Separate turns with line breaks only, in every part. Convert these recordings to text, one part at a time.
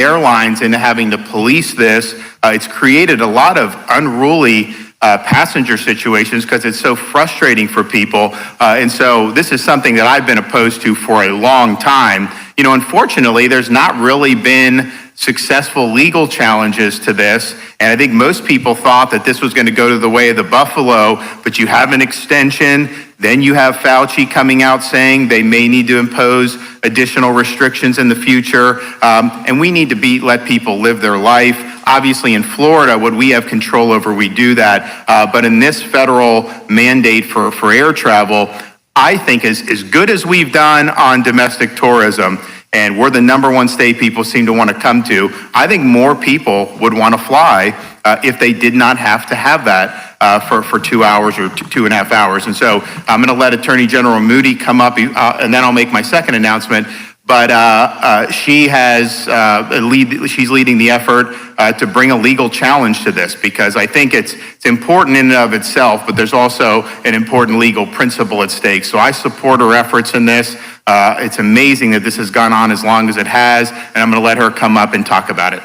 airlines into having to police this. It's created a lot of unruly passenger situations because it's so frustrating for people. And so this is something that I've been opposed to for a long time. You know, unfortunately, there's not really been successful legal challenges to this. And I think most people thought that this was going to go to the way of the buffalo, but you have an extension. Then you have Fauci coming out saying they may need to impose additional restrictions in the future. And we need to let people live their life. Obviously in Florida, what we have control over, we do that. But in this federal mandate for air travel, I think as good as we've done on domestic tourism, and we're the #1 state people seem to want to come to, I think more people would want to fly if they did not have to have that for 2 hours or 2.5 hours. And so I'm going to let Attorney General Moody come up, and then I'll make my second announcement. But she's leading the effort to bring a legal challenge to this, because I think it's important in and of itself, but there's also an important legal principle at stake. So I support her efforts in this. It's amazing that this has gone on as long as it has, and I'm going to let her come up and talk about it.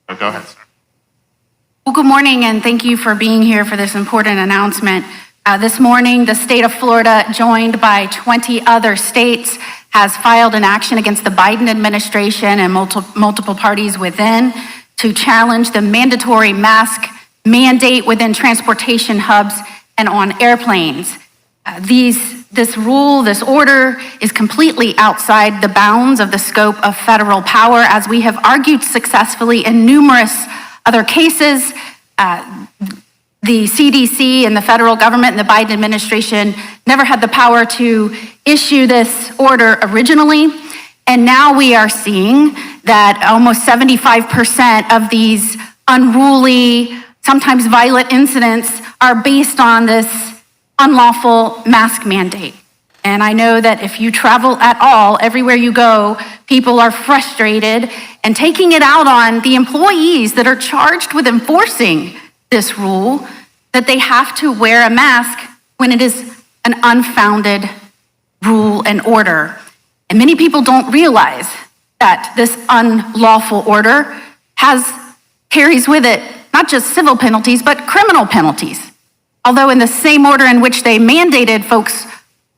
So go ahead, sir.
Well, good morning, and thank you for being here for this important announcement. This morning, the state of Florida, joined by 20 other states, has filed an action against the Biden administration and multiple parties within to challenge the mandatory mask mandate within transportation hubs and on airplanes. This order is completely outside the bounds of the scope of federal power, as we have argued successfully in numerous other cases. The CDC and the federal government and the Biden administration never had the power to issue this order originally. And now we are seeing that almost 75% of these unruly, sometimes violent incidents are based on this unlawful mask mandate. And I know that if you travel at all, everywhere you go, people are frustrated and taking it out on the employees that are charged with enforcing this rule, that they have to wear a mask when it is an unfounded rule and order. And many people don't realize that this unlawful order carries with it not just civil penalties, but criminal penalties. Although in the same order in which they mandated folks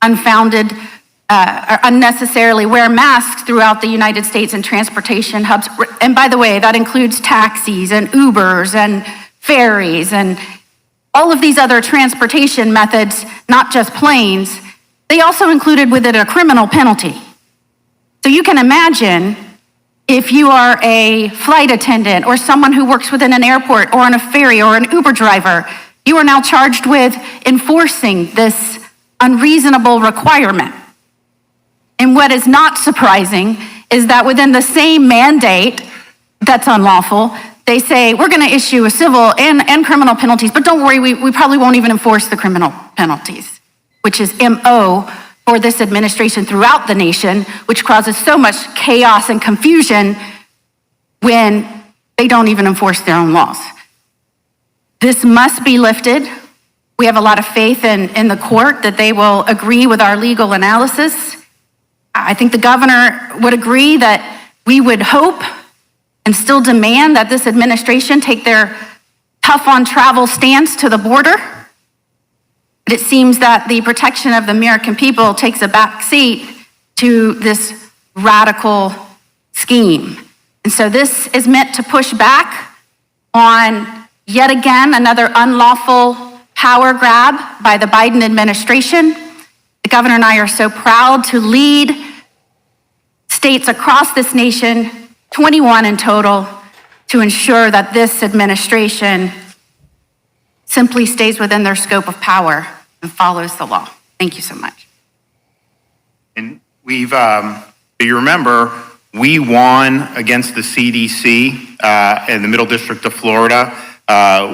unfounded or unnecessarily wear masks throughout the United States and transportation hubs, and by the way, that includes taxis and Ubers and ferries and all of these other transportation methods, not just planes, they also included with it a criminal penalty. So you can imagine if you are a flight attendant or someone who works within an airport or on a ferry or an Uber driver, you are now charged with enforcing this unreasonable requirement. And what is not surprising is that within the same mandate that's unlawful, they say, we're going to issue a civil and criminal penalties, but don't worry, we probably won't even enforce the criminal penalties, which is MO for this administration throughout the nation, which causes so much chaos and confusion when they don't even enforce their own laws. This must be lifted. We have a lot of faith in the court that they will agree with our legal analysis. I think the governor would agree that we would hope and still demand that this administration take their tough on travel stance to the border. But it seems that the protection of the American people takes a back seat to this radical scheme. And so this is meant to push back on yet again another unlawful power grab by the Biden administration. The governor and I are so proud to lead states across this nation, 21 in total, to ensure that this administration simply stays within their scope of power and follows the law. Thank you so much.
And we've, you remember, we won against the CDC in the Middle District of Florida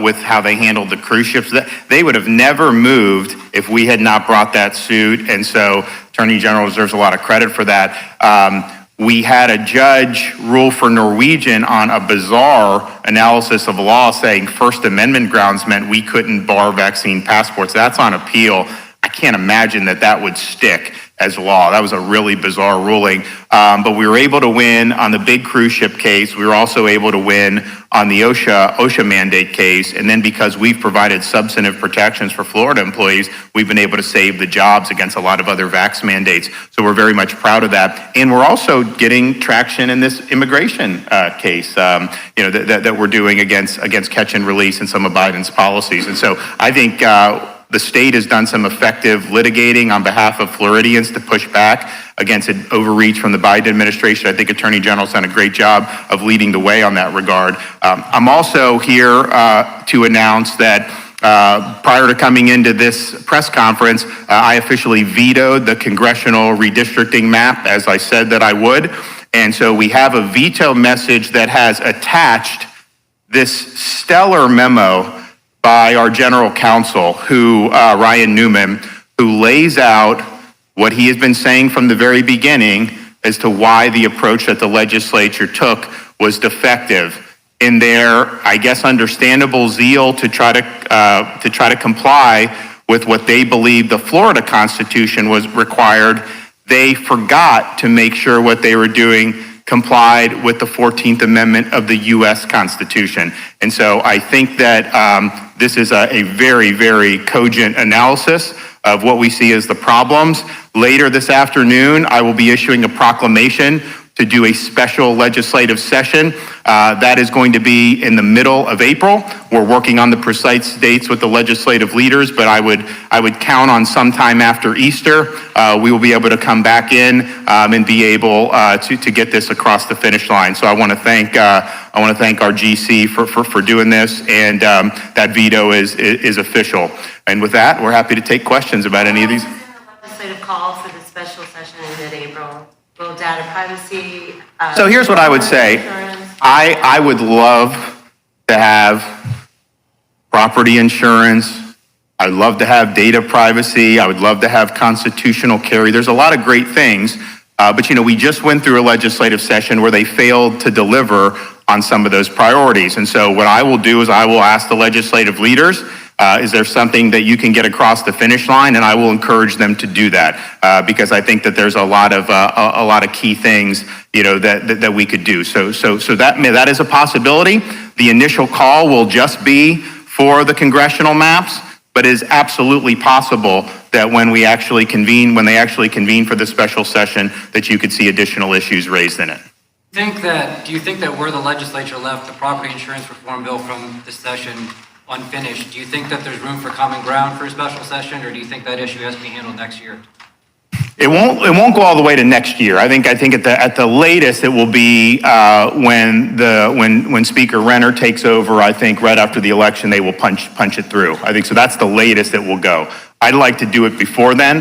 with how they handled the cruise ships. They would have never moved if we had not brought that suit. And so Attorney General deserves a lot of credit for that. We had a judge rule for Norwegian on a bizarre analysis of law saying First Amendment grounds meant we couldn't bar vaccine passports. That's on appeal. I can't imagine that would stick. as law. That was a really bizarre ruling. But we were able to win on the big cruise ship case. We were also able to win on the OSHA mandate case. And then because we've provided substantive protections for Florida employees, we've been able to save the jobs against a lot of other vax mandates. So we're very much proud of that. And we're also getting traction in this immigration case, that we're doing against catch and release and some of Biden's policies. And so I think the state has done some effective litigating on behalf of Floridians to push back against an overreach from the Biden administration. I think Attorney General's done a great job of leading the way on that regard. I'm also here to announce that prior to coming into this press conference, I officially vetoed the congressional redistricting map, as I said that I would. And so we have a veto message that has attached this stellar memo by our general counsel, Ryan Newman, who lays out what he has been saying from the very beginning as to why the approach that the legislature took was defective. In their, I guess, understandable zeal to try to comply with what they believe the Florida Constitution was required, they forgot to make sure what they were doing complied with the 14th Amendment of the U.S. Constitution. And so I think that this is a very, very cogent analysis of what we see as the problems. Later this afternoon, I will be issuing a proclamation to do a special legislative session. That is going to be in the middle of April. We're working on the precise dates with the legislative leaders, but I would count on sometime after Easter. We will be able to come back in and be able to get this across the finish line. So I want to thank our GC for doing this, and that veto is official. And with that, we're happy to take questions about any of these.
Legislative call for the special session in mid-April. Will data privacy?
So here's what I would say. I would love to have property insurance. I'd love to have data privacy. I would love to have constitutional carry. There's a lot of great things, but we just went through a legislative session where they failed to deliver on some of those priorities. And so what I will do is I will ask the legislative leaders, is there something that you can get across the finish line? And I will encourage them to do that because I think that there's a lot of key things that we could do. So that is a possibility. The initial call will just be for the congressional maps, but it is absolutely possible that when they actually convene for the special session, that you could see additional issues raised in it.
Do you think that where the legislature left the property insurance reform bill from this session unfinished, do you think that there's room for common ground for a special session, or do you think that issue has to be handled next year?
It won't go all the way to next year. I think at the latest it will be when Speaker Renner takes over. I think right after the election they will punch it through. I think so. That's the latest it will go. I'd like to do it before then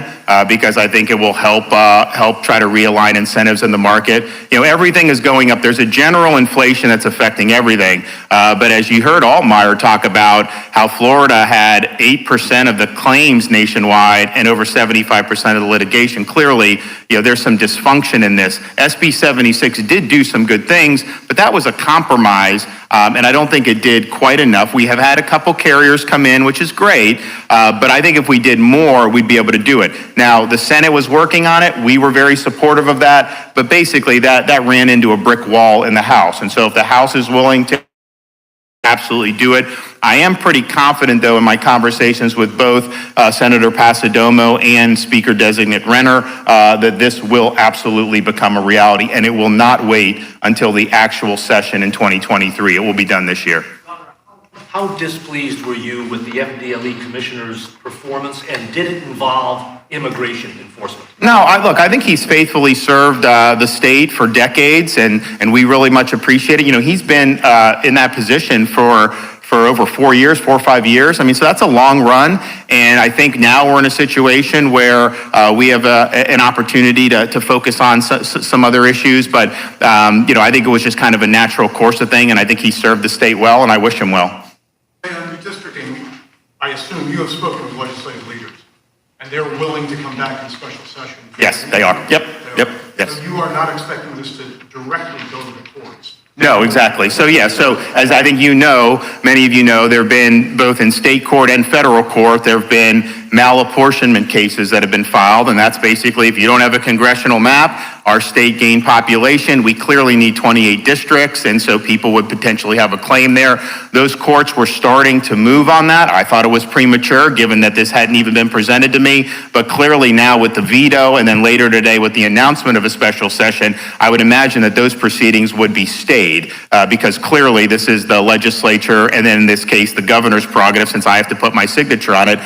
because I think it will help try to realign incentives in the market. Everything is going up. There's a general inflation that's affecting everything. But as you heard Altmaier talk about how Florida had 8% of the claims nationwide and over 75% of the litigation, clearly, there's some dysfunction in this. SB 76 did do some good things, but that was a compromise. And I don't think it did quite enough. We have had a couple carriers come in, which is great, but I think if we did more, we'd be able to do it. Now, the Senate was working on it. We were very supportive of that, but basically that ran into a brick wall in the House. And so if the House is willing to absolutely do it. I am pretty confident, though, in my conversations with both Senator Pasadomo and Speaker-designate Renner, that this will absolutely become a reality, and it will not wait until the actual session in 2023. It will be done this year.
How displeased were you with the FDLE commissioner's performance, and did it involve immigration enforcement?
No, I think he's faithfully served the state for decades, and we really much appreciate it. He's been in that position for over 4 or 5 years. So that's a long run, and I think now we're in a situation where we have an opportunity to focus on some other issues, but I think it was just kind of a natural course of thing, and I think he served the state well, and I wish him well.
And redistricting, I assume you have spoken with legislative leaders, and they're willing to come back in special session.
Yes, they are. Yep. Yes.
So you are not expecting this to directly go to the courts?
No, exactly. So as I think many of you know, there have been both in state court and federal court, there have been malapportionment cases that have been filed, and that's basically if you don't have a congressional map, our state gained population, we clearly need 28 districts, and so people would potentially have a claim there. Those courts were starting to move on that. I thought it was premature, given that this hadn't even been presented to me, but clearly now with the veto, and then later today with the announcement of a special session, I would imagine that those proceedings would be stayed, because clearly this is the legislature, and then in this case, the governor's prerogative, since I have to put my signature on it,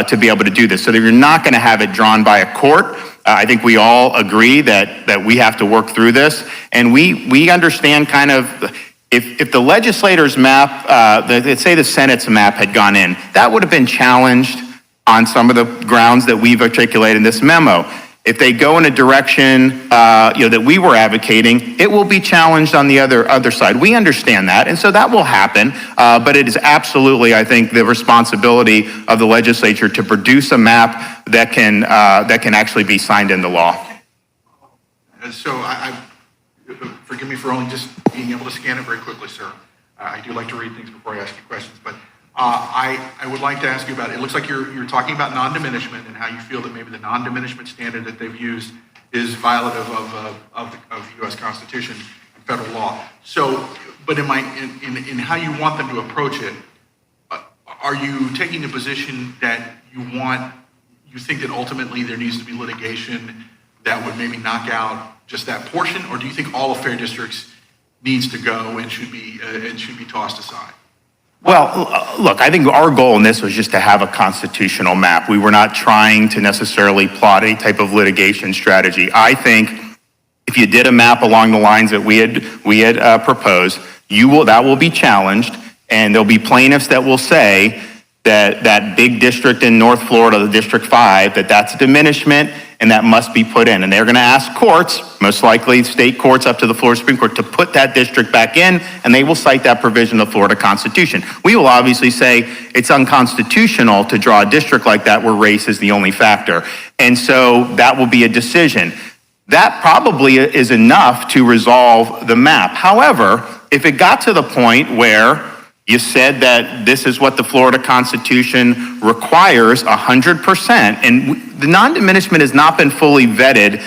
to be able to do this. So that you're not going to have it drawn by a court. I think we all agree that we have to work through this, and we understand kind of if the legislator's map, let's say the Senate's map had gone in, that would have been challenged on some of the grounds that we've articulated in this memo. If they go in a direction that we were advocating, it will be challenged on the other side. We understand that, and so that will happen. But it is absolutely, I think, the responsibility of the legislature to produce a map that can actually be signed into law.
So forgive me for only just being able to scan it very quickly, sir. I do like to read things before I ask you questions, but I would like to ask you about, it looks like you're talking about non-diminishment and how you feel that maybe the non-diminishment standard that they've used is violative of the U.S. Constitution and federal law. So, but in how you want them to approach it, are you taking a position that you think that ultimately there needs to be litigation that would maybe knock out just that portion, or do you think all of fair districts needs to go and should be tossed aside?
Well, look, I think our goal in this was just to have a constitutional map. We were not trying to necessarily plot any type of litigation strategy. I think if you did a map along the lines that we had proposed, that will be challenged, and there'll be plaintiffs that will say that big district in North Florida, the District 5, that's diminishment, and that must be put in. And they're going to ask courts, most likely state courts up to the Florida Supreme Court, to put that district back in, and they will cite that provision of the Florida Constitution. We will obviously say it's unconstitutional to draw a district like that where race is the only factor. And so that will be a decision. That probably is enough to resolve the map. However, if it got to the point where you said that this is what the Florida Constitution requires 100%, and the non-diminishment has not been fully vetted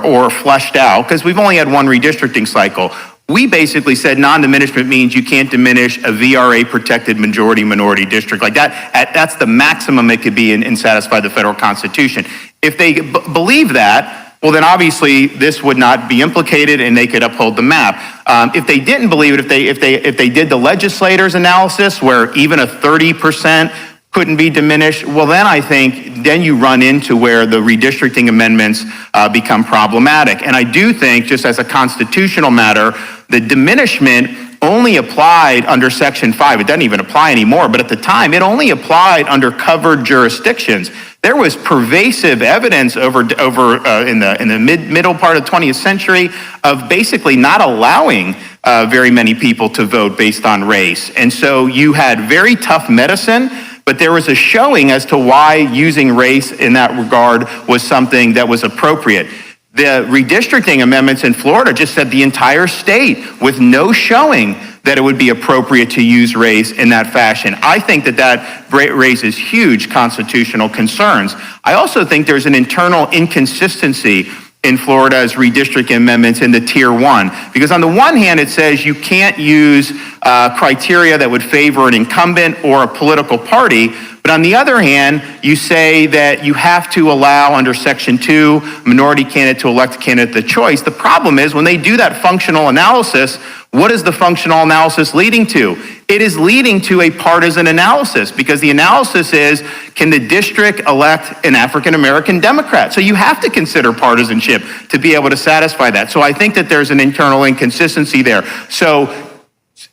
or fleshed out because we've only had one redistricting cycle. We basically said non-diminishment means you can't diminish a VRA-protected majority-minority district like that. That's the maximum it could be and satisfy the federal Constitution. If they believe that, well, then obviously this would not be implicated and they could uphold the map. If they didn't believe it, if they did the legislators' analysis where even a 30% couldn't be diminished, well, then I think then you run into where the redistricting amendments become problematic. And I do think, just as a constitutional matter, the diminishment only applied under Section 5. It doesn't even apply anymore, but at the time, it only applied under covered jurisdictions. There was pervasive evidence in the middle part of the 20th century of basically not allowing very many people to vote based on race. And so you had very tough medicine, but there was a showing as to why using race in that regard was something that was appropriate. The redistricting amendments in Florida just said the entire state with no showing that it would be appropriate to use race in that fashion. I think that raises huge constitutional concerns. I also think there's an internal inconsistency in Florida's redistricting amendments in the Tier 1. Because on the one hand, it says you can't use criteria that would favor an incumbent or a political party. But on the other hand, you say that you have to allow under Section 2, minority candidate to elect a candidate the choice. The problem is when they do that functional analysis, what is the functional analysis leading to? It is leading to a partisan analysis because the analysis is, can the district elect an African-American Democrat? So you have to consider partisanship to be able to satisfy that. So I think that there's an internal inconsistency there. So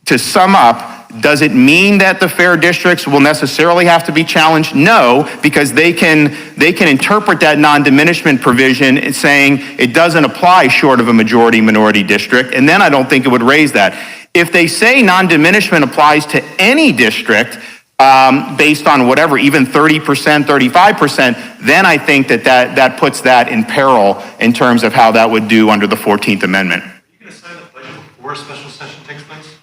to sum up, does it mean that the fair districts will necessarily have to be challenged? No, because they can interpret that non-diminishment provision saying it doesn't apply short of a majority-minority district, and then I don't think it would raise that. If they say non-diminishment applies to any district based on whatever, even 30%, 35%, then I think that puts that in peril in terms of how that would do under the 14th Amendment.
Are you going to sign the pledge before a special session takes place?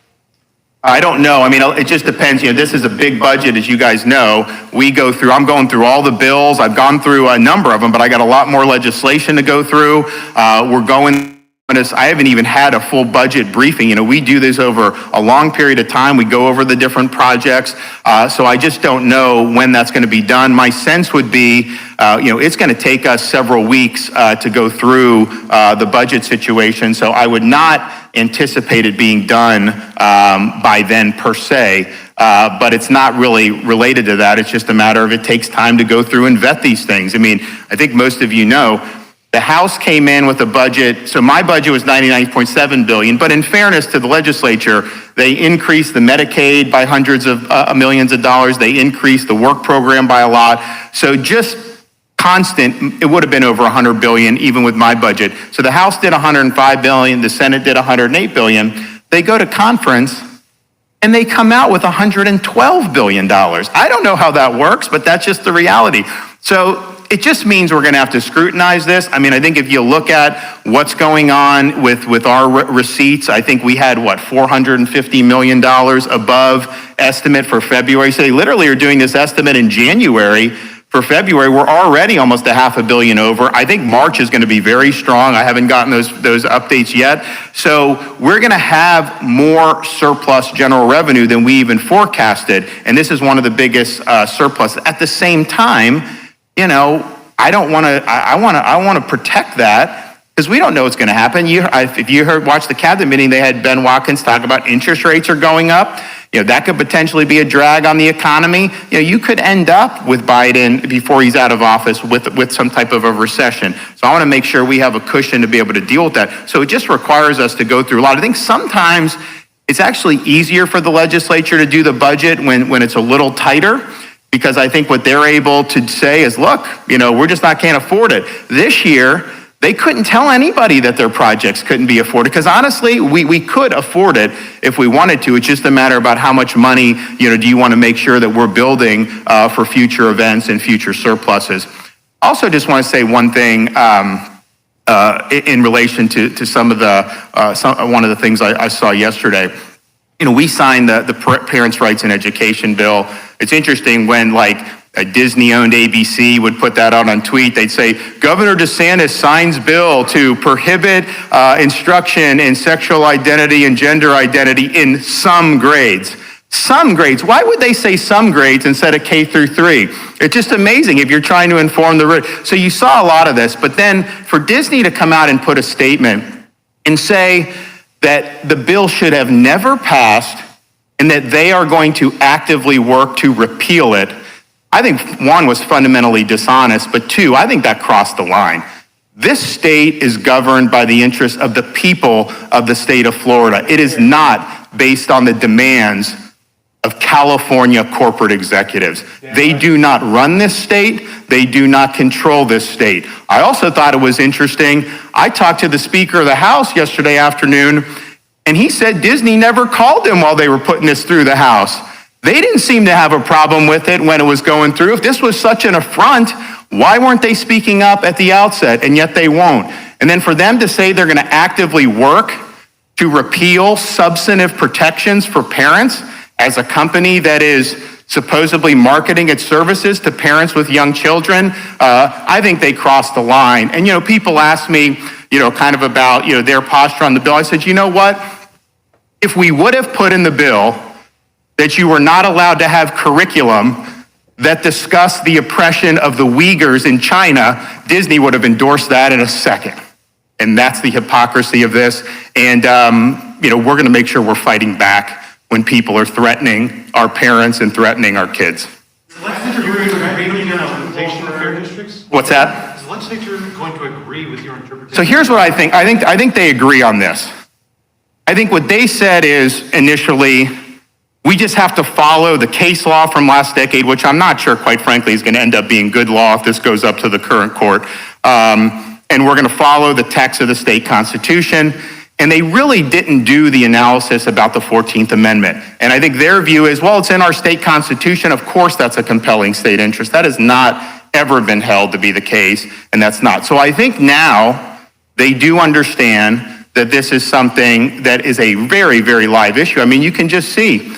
I don't know. I mean, it just depends. This is a big budget, as you guys know. I'm going through all the bills. I've gone through a number of them, but I got a lot more legislation to go through. I haven't even had a full budget briefing. We do this over a long period of time. We go over the different projects. So I just don't know when that's going to be done. My sense would be, it's going to take us several weeks to go through the budget situation. So I would not anticipate it being done by then per se. But it's not really related to that. It's just a matter of it takes time to go through and vet these things. I mean, I think most of you know, the House came in with a budget, so my budget was $99.7 billion, but in fairness to the legislature, they increased the Medicaid by hundreds of millions of dollars, they increased the work program by a lot, so just constant, it would have been over $100 billion even with my budget. So the House did $105 billion, the Senate did $108 billion, they go to conference and they come out with $112 billion. I don't know how that works, but that's just the reality. So it just means we're going to have to scrutinize this. I mean, I think if you look at what's going on with our receipts, I think we had, $450 million above estimate for February. So they literally are doing this estimate in January. For February, we're already almost $500 million over. I think March is going to be very strong. I haven't gotten those updates yet. So we're going to have more surplus general revenue than we even forecasted. And this is one of the biggest surplus. At the same time, I want to protect that because we don't know what's going to happen. If you watch the cabinet meeting, they had Ben Watkins talk about interest rates are going up. That could potentially be a drag on the economy. You could end up with Biden before he's out of office with some type of a recession. So I want to make sure we have a cushion to be able to deal with that. So it just requires us to go through a lot. I think sometimes it's actually easier for the legislature to do the budget when it's a little tighter. Because I think what they're able to say is, look, we're just can't afford it. This year, they couldn't tell anybody that their projects couldn't be afforded. Because honestly, we could afford it if we wanted to. It's just a matter about how much money, do you want to make sure that we're building for future events and future surpluses. Also, just want to say one thing in relation to some of one of the things I saw yesterday. We signed the Parents' Rights in Education bill. It's interesting when a Disney-owned ABC would put that out on tweet. They'd say, Governor DeSantis signs bill to prohibit instruction in sexual identity and gender identity in some grades. Some grades. Why would they say some grades instead of K through 3? It's just amazing if you're trying to inform So you saw a lot of this, but then for Disney to come out and put a statement and say that the bill should have never passed and that they are going to actively work to repeal it, I think one was fundamentally dishonest, but two, I think that crossed the line. This state is governed by the interests of the people of the state of Florida. It is not based on the demands of California corporate executives. They do not run this state. They do not control this state. I also thought it was interesting. I talked to the Speaker of the House yesterday afternoon, and he said Disney never called him while they were putting this through the House. They didn't seem to have a problem with it when it was going through. If this was such an affront, why weren't they speaking up at the outset? And yet they won't. And then for them to say they're going to actively work to repeal substantive protections for parents as a company that is supposedly marketing its services to parents with young children, I think they crossed the line. And, people ask me, kind of about, their posture on the bill. I said, you know what? If we would have put in the bill that you were not allowed to have curriculum that discussed the oppression of the Uyghurs in China, Disney would have endorsed that in a second. And that's the hypocrisy of this. And, we're going to make sure we're fighting back when people are threatening our parents and threatening our kids.
Is the legislature going to agree with your interpretation of fair districts?
What's that?
Is the legislature going to agree with your interpretation?
So here's what I think. I think they agree on this. I think what they said is initially, we just have to follow the case law from last decade, which I'm not sure, quite frankly, is going to end up being good law if this goes up to the current court. And we're going to follow the text of the state constitution. And they really didn't do the analysis about the 14th Amendment. And I think their view is, well, it's in our state constitution. Of course, that's a compelling state interest. That has not ever been held to be the case, and that's not. So I think now they do understand that this is something that is a very, very live issue. I mean, you can just see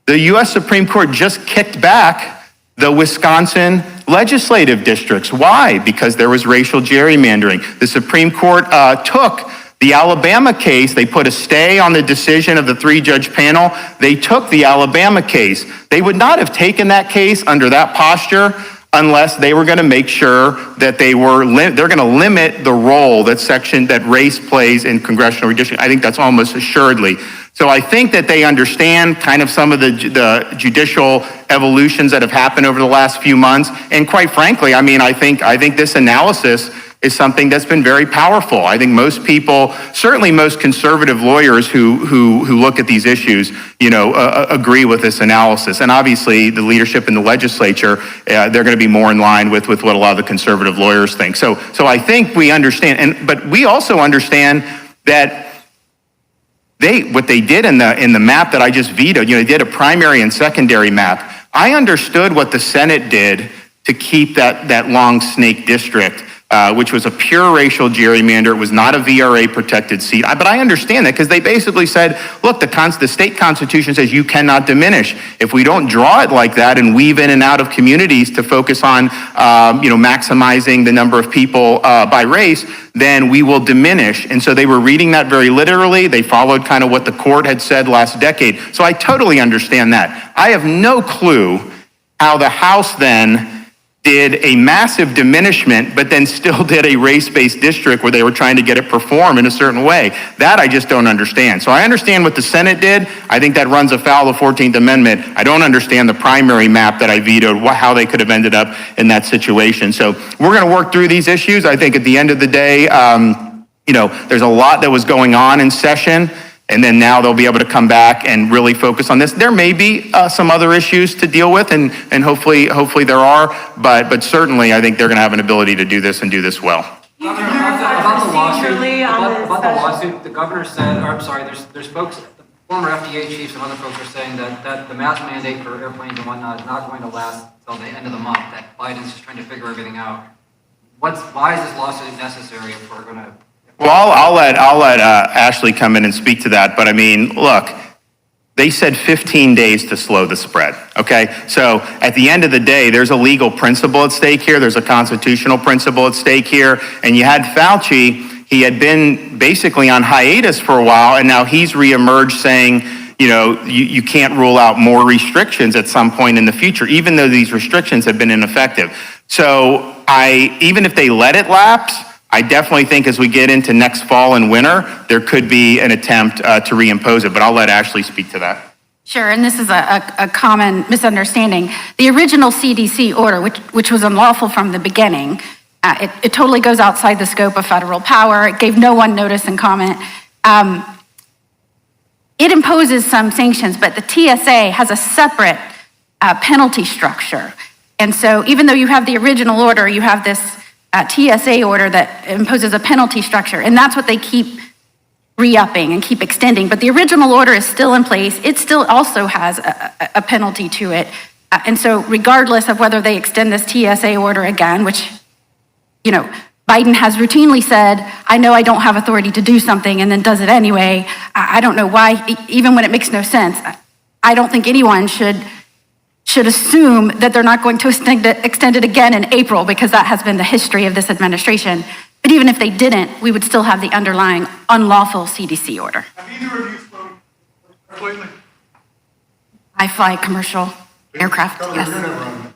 the U.S. Supreme Court just kicked back the Wisconsin legislative districts. Why? Because there was racial gerrymandering. The Supreme Court took the Alabama case. They put a stay on the decision of the 3-judge panel. They took the Alabama case. They would not have taken that case under that posture unless they were going to make sure that they're going to limit the role that race plays in congressional redistricting. I think that's almost assuredly. So I think that they understand kind of some of the judicial evolutions that have happened over the last few months. And quite frankly, I mean, I think this analysis is something that's been very powerful. I think most people, certainly most conservative lawyers who look at these issues, agree with this analysis. And obviously, the leadership in the legislature, they're going to be more in line with what a lot of the conservative lawyers think. So I think we understand, but we also understand that what they did in the map that I just vetoed, they did a primary and secondary map. I understood what the Senate did to keep that long snake district, which was a pure racial gerrymander. It was not a VRA protected seat. But I understand that because they basically said, look, the state constitution says you cannot diminish. If we don't draw it like that and weave in and out of communities to focus on, maximizing the number of people by race, then we will diminish. And so they were reading that very literally. They followed kind of what the court had said last decade. So I totally understand that. I have no clue how the House then did a massive diminishment, but then still did a race-based district where they were trying to get it performed in a certain way. That I just don't understand. So I understand what the Senate did. I think that runs afoul of the 14th Amendment. I don't understand the primary map that I vetoed, how they could have ended up in that situation. So we're going to work through these issues. I think at the end of the day, there's a lot that was going on in session. And then now they'll be able to come back and really focus on this. There may be some other issues to deal with, and hopefully there are, but certainly I think they're going to have an ability to do this and do this well.
Governor, about the lawsuit, the governor said, there's folks, the former FDA chiefs and other folks are saying that the mask mandate for airplanes and whatnot is not going to last until the end of the month, that Biden's just trying to figure everything out. Why is this lawsuit necessary if we're going to...
Well, I'll let Ashley come in and speak to that. But I mean, look, they said 15 days to slow the spread. Okay, so at the end of the day, there's a legal principle at stake here. There's a constitutional principle at stake here. And you had Fauci. He had been basically on hiatus for a while, and now he's reemerged saying, you can't rule out more restrictions at some point in the future, even though these restrictions have been ineffective. So even if they let it lapse, I definitely think as we get into next fall and winter, there could be an attempt to reimpose it, but I'll let Ashley speak to that.
Sure, and this is a common misunderstanding. The original CDC order, which was unlawful from the beginning, it totally goes outside the scope of federal power. It gave no one notice and comment. It imposes some sanctions, but the TSA has a separate penalty structure. And so even though you have the original order, you have this TSA order that imposes a penalty structure, and that's what they keep re-upping and keep extending. But the original order is still in place. It still also has a penalty to it. And so regardless of whether they extend this TSA order again, which, Biden has routinely said, I know I don't have authority to do something, and then does it anyway. I don't know why, even when it makes no sense. I don't think anyone should assume that they're not going to extend it again in April, because that has been the history of this administration. But even if they didn't, we would still have the underlying unlawful CDC order.
Have either of you flown lately?
I fly commercial aircraft,
Governor,
yes.
you're never on it.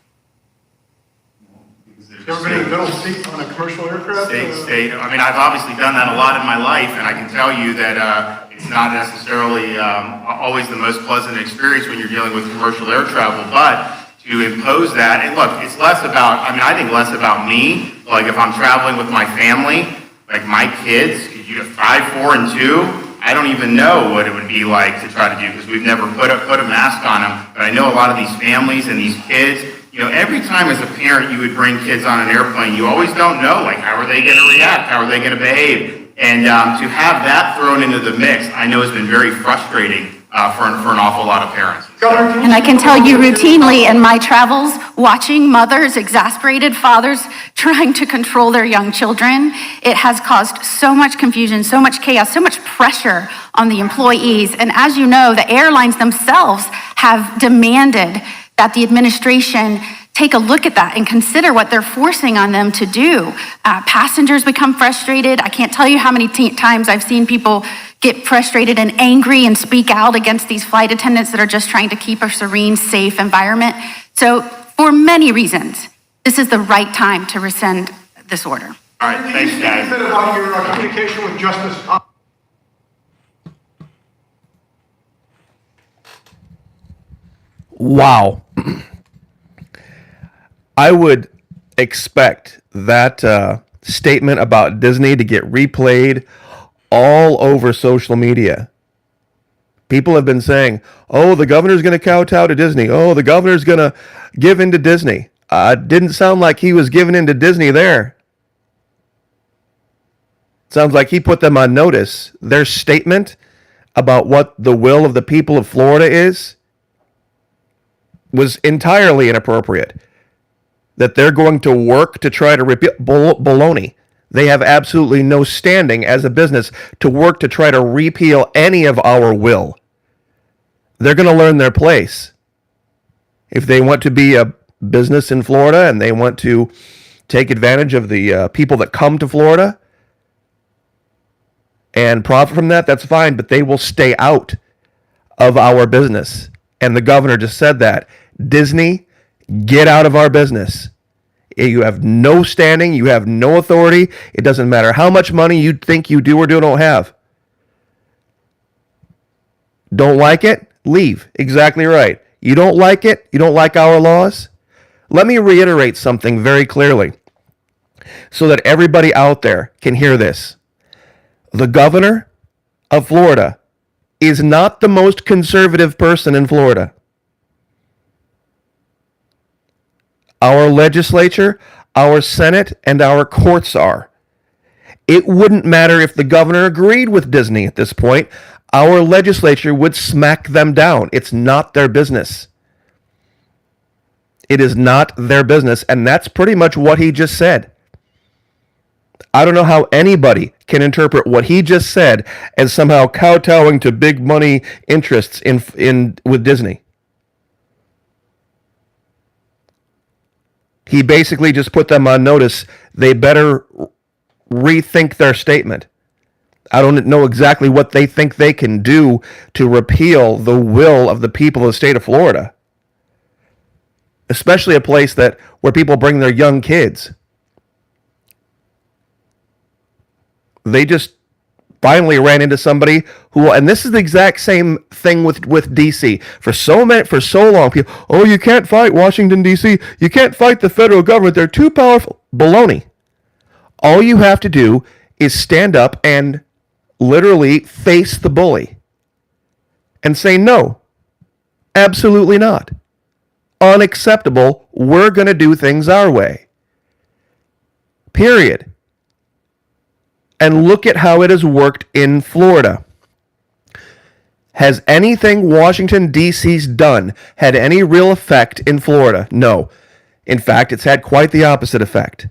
You ever been in the middle seat on a commercial aircraft?
I've obviously done that a lot in my life, and I can tell you that it's not necessarily always the most pleasant experience when you're dealing with commercial air travel, but to impose that, and look, it's less about, I think less about me. Like if I'm traveling with my family, like my kids, you have 5, 4, and 2, I don't even know what it would be like to try to do, because we've never put a mask on them. But I know a lot of these families and these kids, every time as a parent you would bring kids on an airplane, you always don't know, like, how are they going to react? How are they going to behave? And to have that thrown into the mix, I know has been very frustrating for an awful lot of parents.
Governor,
And I can tell you routinely in my travels, watching mothers, exasperated fathers trying to control their young children, it has caused so much confusion, so much chaos, so much pressure on the employees. And as you know, the airlines themselves have demanded that the administration take a look at that and consider what they're forcing on them to do. Passengers become frustrated. I can't tell you how many times I've seen people get frustrated and angry and speak out against these flight attendants that are just trying to keep a serene, safe environment. So for many reasons, this is the right time to rescind this order.
All right, thanks,
a
guys.
bit about your communication with Justice.
Wow. I would expect that statement about Disney to get replayed all over social media. People have been saying, oh, the governor's going to kowtow to Disney. Oh, the governor's going to give in to Disney. Didn't sound like he was giving in to Disney there. Sounds like he put them on notice. Their statement about what the will of the people of Florida is was entirely inappropriate. That they're going to work to try to repeal baloney. They have absolutely no standing as a business to work to try to repeal any of our will. They're going to learn their place. If they want to be a business in Florida and they want to take advantage of the people that come to Florida and profit from that, that's fine, but they will stay out of our business. And the governor just said that. Disney, get out of our business. You have no standing. You have no authority. It doesn't matter how much money you think you do or don't have. Don't like it? Leave. Exactly right. You don't like it? You don't like our laws? Let me reiterate something very clearly so that everybody out there can hear this. The governor of Florida is not the most conservative person in Florida. Our legislature, our Senate, and our courts are. It wouldn't matter if the governor agreed with Disney at this point. Our legislature would smack them down. It's not their business. It is not their business, and that's pretty much what he just said. I don't know how anybody can interpret what he just said as somehow kowtowing to big money interests in with Disney. He basically just put them on notice. They better rethink their statement. I don't know exactly what they think they can do to repeal the will of the people of the state of Florida. Especially a place where people bring their young kids. They just finally ran into somebody who, and this is the exact same thing with DC. For so long, people, oh, you can't fight Washington, D.C. You can't fight the federal government. They're too powerful. Baloney. All you have to do is stand up and literally face the bully and say, no, absolutely not. Unacceptable. We're going to do things our way. Period. And look at how it has worked in Florida. Has anything Washington, D.C.'s done had any real effect in Florida? No. In fact, it's had quite the opposite effect.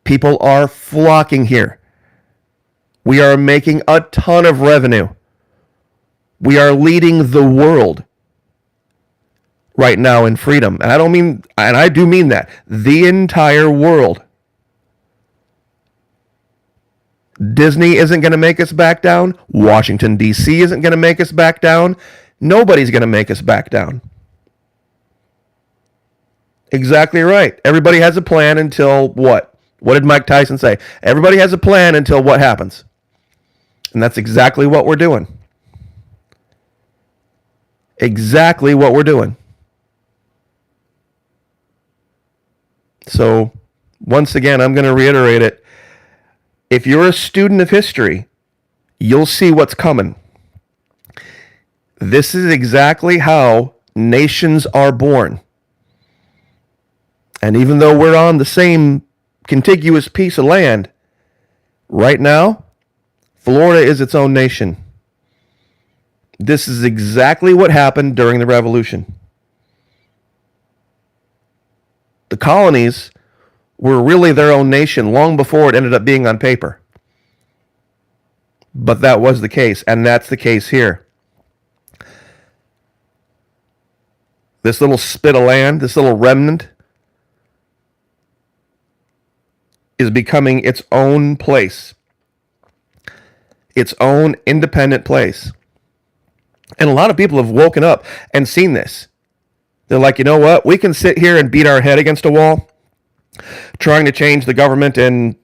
People are flocking here. We are making a ton of revenue. We are leading the world right now in freedom. And I do mean that. The entire world. Disney isn't going to make us back down. Washington, D.C. isn't going to make us back down. Nobody's going to make us back down. Exactly right. Everybody has a plan until what? What did Mike Tyson say? Everybody has a plan until what happens? And that's exactly what we're doing. Exactly what we're doing. So, once again, I'm going to reiterate it. If you're a student of history, you'll see what's coming. This is exactly how nations are born. And even though we're on the same contiguous piece of land, right now, Florida is its own nation. This is exactly what happened during the Revolution. The colonies were really their own nation long before it ended up being on paper. But that was the case, and that's the case here. This little spit of land, this little remnant, is becoming its own place, its own independent place. And a lot of people have woken up and seen this. They're like, you know what? We can sit here and beat our head against a wall trying to change the government in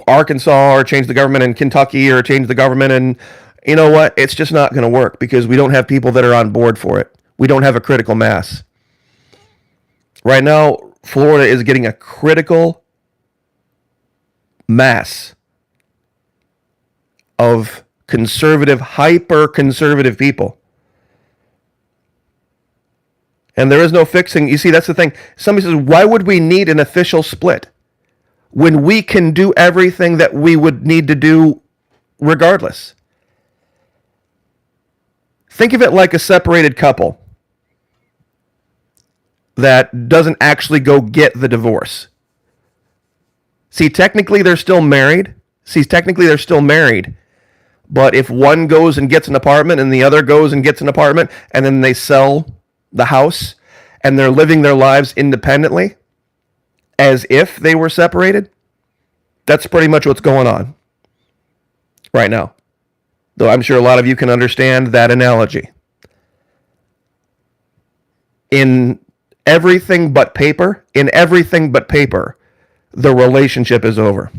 Arkansas or change the government in Kentucky or change the government in, you know what? It's just not going to work because we don't have people that are on board for it. We don't have a critical mass. Right now, Florida is getting a critical mass of conservative, hyper-conservative people. And there is no fixing. You see, that's the thing. Somebody says, why would we need an official split when we can do everything that we would need to do regardless? Think of it like a separated couple that doesn't actually go get the divorce. See, technically they're still married. But if one goes and gets an apartment and the other goes and gets an apartment and then they sell the house and they're living their lives independently as if they were separated, that's pretty much what's going on right now. Though I'm sure a lot of you can understand that analogy. In everything but paper, the relationship is over.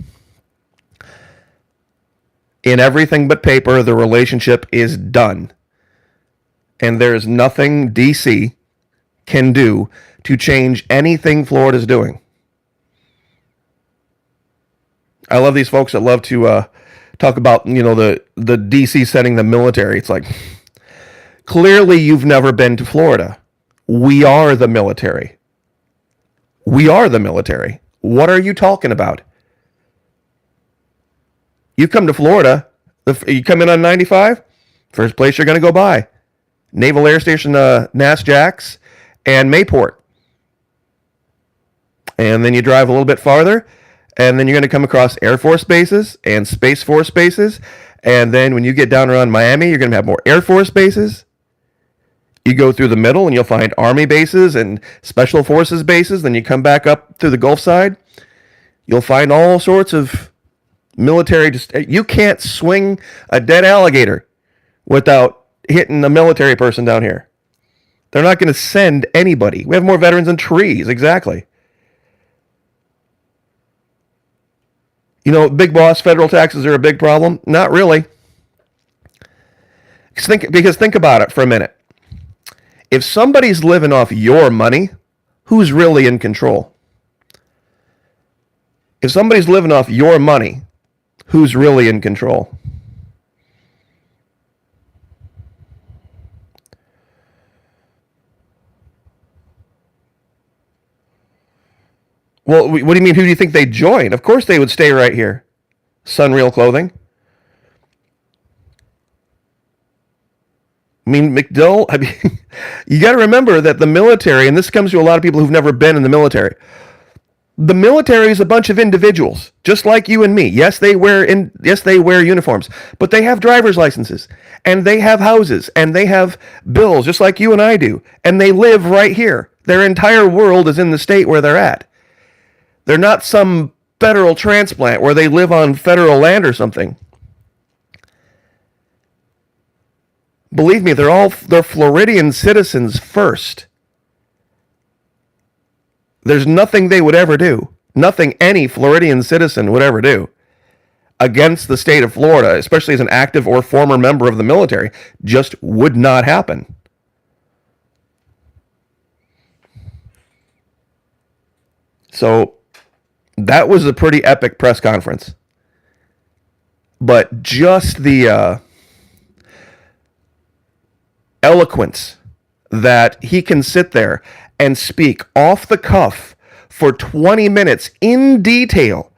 In everything but paper, the relationship is done. And there is nothing DC can do to change anything Florida's doing. I love these folks that love to talk about, the DC sending the military. It's like, clearly you've never been to Florida. We are the military. What are you talking about? You come to Florida, you come in on 95, first place you're going to go by. Naval Air Station Nass Jacks and Mayport. And then you drive a little bit farther, and then you're going to come across Air Force bases and Space Force bases. And then when you get down around Miami, you're going to have more Air Force bases. You go through the middle and you'll find Army bases and Special Forces bases. Then you come back up through the Gulf side. You'll find all sorts of military. You can't swing a dead alligator without hitting a military person down here. They're not going to send anybody. We have more veterans than trees. Exactly. Big boss, federal taxes are a big problem. Not really. Because think about it for a minute. If somebody's living off your money, who's really in control? If somebody's living off your money, who's really in control? Well, what do you mean? Who do you think they'd join? Of course they would stay right here. Sunreal Clothing. McDill, you got to remember that the military, and this comes to a lot of people who've never been in the military. The military is a bunch of individuals, just like you and me. Yes, they wear uniforms, but they have driver's licenses, and they have houses, and they have bills, just like you and I do, and they live right here. Their entire world is in the state where they're at. They're not some federal transplant where they live on federal land or something. Believe me, they're Floridian citizens first. There's nothing they would ever do, nothing any Floridian citizen would ever do against the state of Florida, especially as an active or former member of the military, just would not happen. So that was a pretty epic press conference. But just the eloquence that he can sit there and speak off the cuff for 20 minutes in detail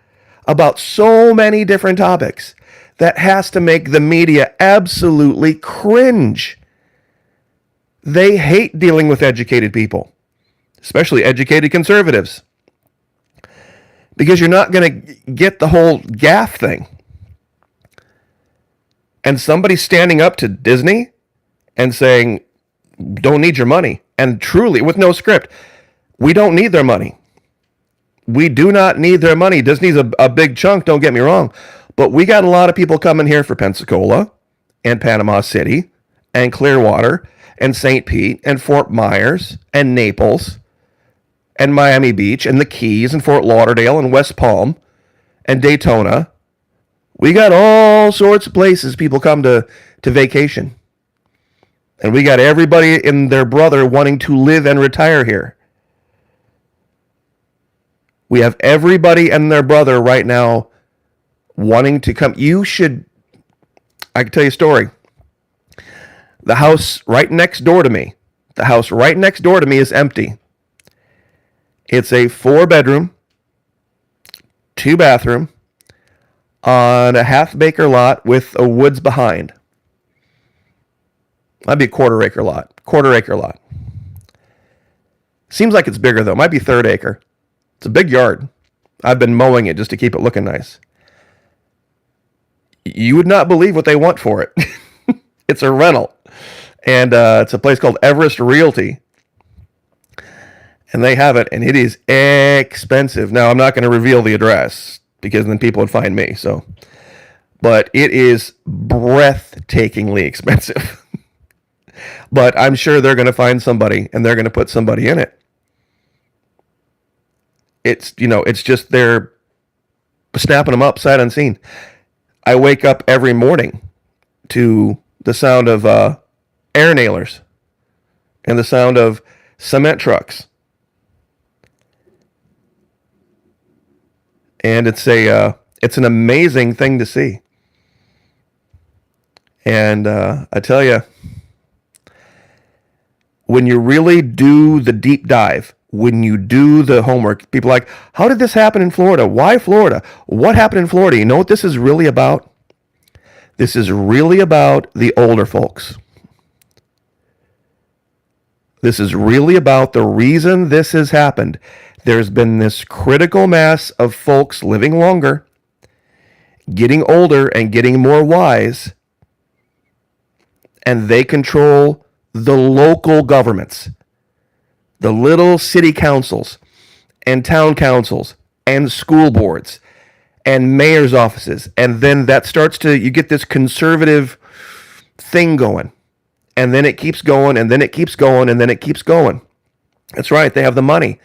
about so many different topics that has to make the media absolutely cringe. They hate dealing with educated people, especially educated conservatives, because you're not going to get the whole gaffe thing. And somebody standing up to Disney and saying, don't need your money. And truly, with no script, we don't need their money. We do not need their money. Disney's a big chunk, don't get me wrong. But we got a lot of people coming here for Pensacola and Panama City and Clearwater and St. Pete and Fort Myers and Naples and Miami Beach and the Keys and Fort Lauderdale and West Palm and Daytona. We got all sorts of places people come to vacation. And we got everybody and their brother wanting to live and retire here. We have everybody and their brother right now wanting to come. I can tell you a story. The house right next door to me is empty. It's a 4-bedroom, 2-bathroom on a half-acre lot with a woods behind. Might be a quarter-acre lot. Seems like it's bigger, though. Might be 1/3 acre. It's a big yard. I've been mowing it just to keep it looking nice. You would not believe what they want for it. It's a rental. And it's a place called Everest Realty. And they have it, and it is expensive. Now, I'm not going to reveal the address, because then people would find me. But it is breathtakingly expensive. But I'm sure they're going to find somebody, and they're going to put somebody in it. It's just they're snapping them up sight unseen. I wake up every morning to the sound of air nailers and the sound of cement trucks. And it's an amazing thing to see. And I tell you, when you really do the deep dive, when you do the homework, people are like, how did this happen in Florida? Why Florida? What happened in Florida? You know what this is really about? This is really about the older folks. This is really about the reason this has happened. There's been this critical mass of folks living longer, getting older and getting more wise, and they control the local governments, the little city councils and town councils and school boards and mayor's offices. And then that starts you get this conservative thing going. And then it keeps going, and then it keeps going, and then it keeps going. That's right, they have the money.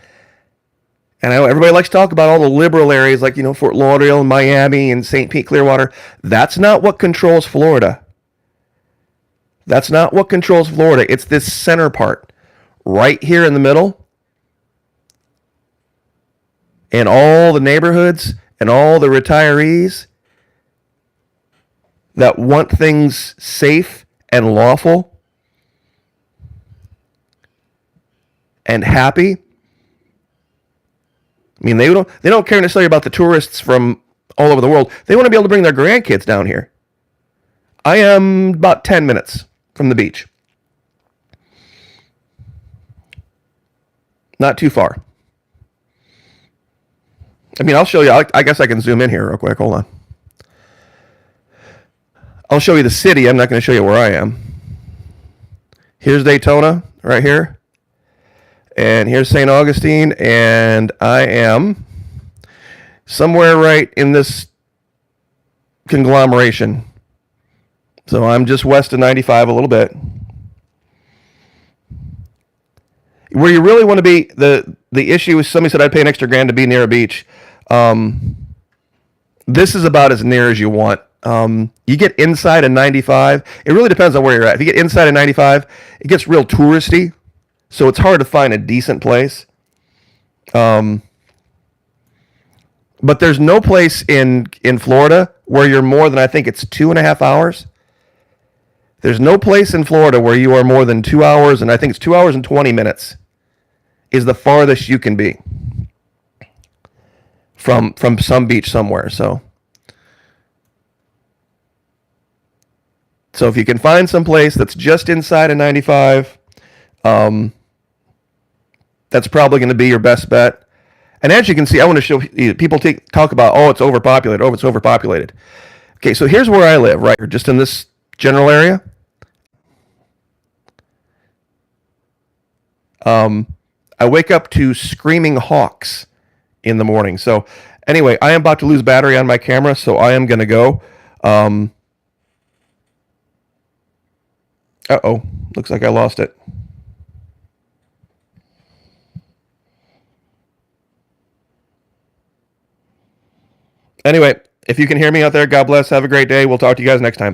And I know everybody likes to talk about all the liberal areas like, Fort Lauderdale and Miami and St. Pete, Clearwater. That's not what controls Florida. That's not what controls Florida. It's this center part right here in the middle. And all the neighborhoods and all the retirees that want things safe and lawful and happy. I mean, they don't care necessarily about the tourists from all over the world. They want to be able to bring their grandkids down here. I am about 10 minutes from the beach. Not too far. I mean, I'll show you. I guess I can zoom in here real quick. Hold on. I'll show you the city. I'm not going to show you where I am. Here's Daytona right here. And here's St. Augustine. And I am somewhere right in this conglomeration. So I'm just west of 95 a little bit. Where you really want to be, the issue is somebody said I'd pay an extra $1,000 to be near a beach. This is about as near as you want. You get inside of 95, it really depends on where you're at. If you get inside of 95, it gets real touristy, so it's hard to find a decent place. But there's no place in Florida where you're more than, I think it's 2.5 hours. There's no place in Florida where you are more than 2 hours, and I think it's 2 hours and 20 minutes is the farthest you can be from some beach somewhere. So So if you can find some place that's just inside of 95, that's probably going to be your best bet. And as you can see, I want to show you, people talk about, oh, it's overpopulated. Oh, it's overpopulated. Okay, so here's where I live, right? Just in this general area. I wake up to screaming hawks in the morning. So anyway, I am about to lose battery on my camera, so I am going to go. Uh-oh, looks like I lost it. Anyway, if you can hear me out there, God bless. Have a great day. We'll talk to you guys next time.